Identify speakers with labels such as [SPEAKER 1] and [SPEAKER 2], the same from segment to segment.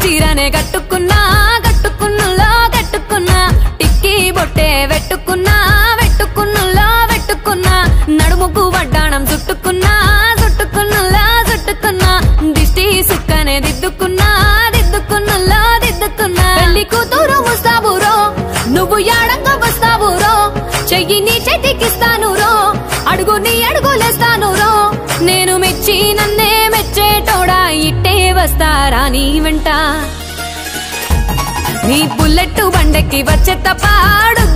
[SPEAKER 1] చీరనే కట్టుకున్నా కట్టుకున్నులో కట్టుకున్నా టిక్కీ బొట్టే వెట్టుకున్నా వెట్టుకున్నులో వెట్టుకున్నా నడుముకు వడ్డాణం చుట్టుకున్నా చుట్టుకున్నులో చుట్టుకున్నా దిష్టి సుక్కనే దిద్దుకున్నా దిద్దుకున్నులో దిద్దుకున్నా పెళ్లి కూతురు ముస్తాబురో నువ్వు యాడంగా వస్తావురో చెయ్యి నీ చేతికిస్తాను రో అడుగు నీ అడుగులేస్తాను రో నేను మెచ్చి నన్నే మెచ్చేటోడా ఇట్టే వస్తారా నీ వెంట నీ బుల్లెట్ బండెక్కి వచ్చే తప్ప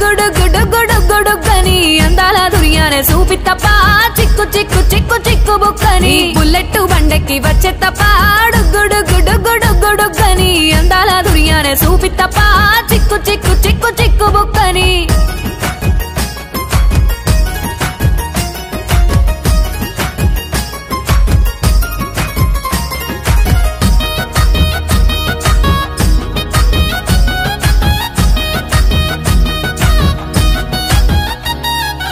[SPEAKER 1] గుడుగుడుగుడుగుడుగుడుగని అందాల దుర్యానే చూపి తప్ప చిక్కు చిక్కు చిక్కు చిక్కు బుక్కని బుల్లెట్ బండెక్కి వచ్చే తప్ప గుడుగుడుగుడుగుడుగని అందాల దుర్యానే చూపి తప్ప చిక్కు చిక్కు చిక్కు చిక్కు బుక్కని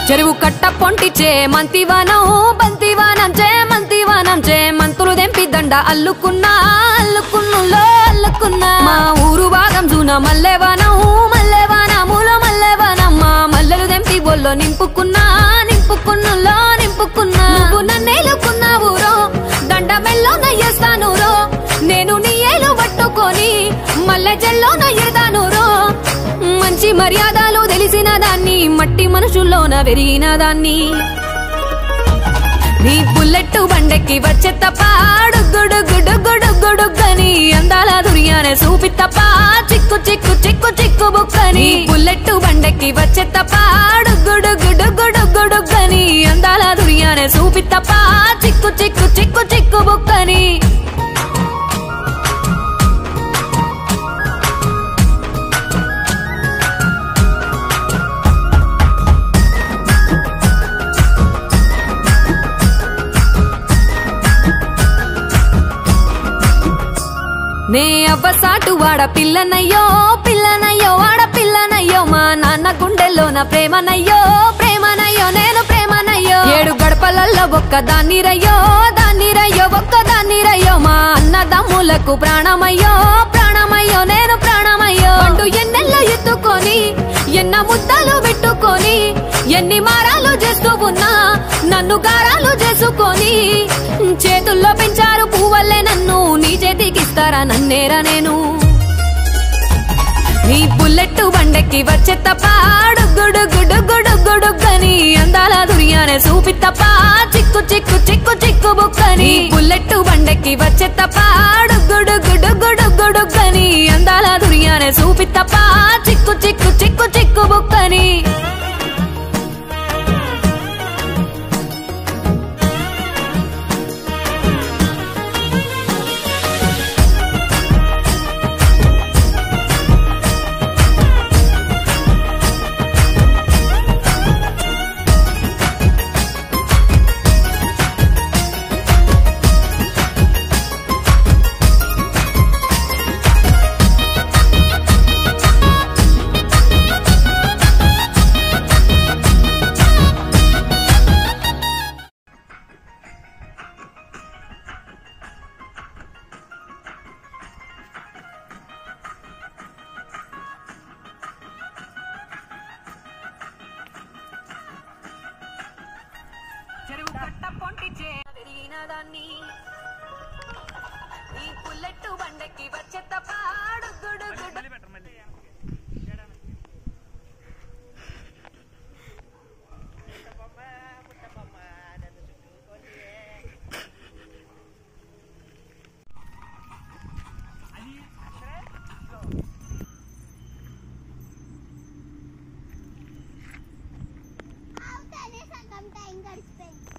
[SPEAKER 1] చెరువు కట్ట పొంటిచే మంతివానం బంతివానం చే మంతివానం చే మంతులు దెంపి దండ అల్లుకున్నా అల్లుకున్నులో అల్లుకున్నా మా ఊరు భాగం జూన మల్లెవానం మల్లెవానములో మల్లెవానమ్మ మల్లెలు దెంపి బొల్లో నింపుకున్నా నింపుకున్నులో నింపుకున్నా నువ్వు నన్నేలుకున్నావు రో దండ మెల్లో నయ్యేస్తాను రో నేను నీ ఏలు పట్టుకొని మల్లె జల్లో నయ్యేదాను రో మంచి మర్యాదలు తెలిసిన దాన్ని మట్టి మనుషుల్లోన పెరిగిన దాన్ని నీ బుల్లెట్ బండెక్కి వచ్చే తప్ప గుడుగుడుగుడుగుడుగని అందాల దుర్యానే చూపి తప్ప చిక్కు చిక్కు చిక్కు చిక్కు బుక్కని బుల్లెట్ బండెక్కి వచ్చే తప్ప గుడుగుడుగుడుగుడుగని అందాల దుర్యానే చూపి తప్ప చిక్కు చిక్కు చిక్కు చిక్కు బుక్కని నే అవ్వసాటు వాడ పిల్లనయ్యో పిల్లనయ్యో వాడ పిల్లనయ్యో మా నాన్న గుండెల్లోన ప్రేమనయ్యో ప్రేమనయ్యో నేను ప్రేమనయ్యో 7 గడపలల్లో ఒక్కదాన్ని రయ్యో దాన్ని రయ్యో ఒక్కదాన్ని రయ్యో మా అన్నదమ్ములకు ప్రాణమయ్యో ప్రాణమయ్యో నేను ప్రాణమయ్యో అంటూ ఎన్నెల్లో ఎత్తుకొని ఎన్న ముద్దలు పెట్టుకొని ఎన్ని మారాలు చేస్తూ ఉన్నా నన్ను గారాలు చేసుకొని చేతుల్లో పెంచారు పువ్వల్లే నన్ను నీ చేతికిస్తారా నన్నేరా నేను నీ బుల్లెట్ బండెక్కి వచ్చే తప్ప గుడుగుడుగుడుగుడుగని అందాల దుర్యానే చూపి తప్ప చిక్కు చిక్కు చిక్కు చిక్కు బుక్కని బుల్లెట్ బండెక్కి వచ్చే తప్ప గుడుగుడుగుడుగుడుగని అందాల దుర్యానే చూపి తప్ప చిక్కు చిక్కు చిక్కు చిక్కు బుక్కని చెరువు కట్ట పొంటిచే పెరిగిన దాన్ని ఈ బుల్లెట్ బండెక్కి వచ్చే తప్ప
[SPEAKER 2] Sometimes gadiచిపోయింది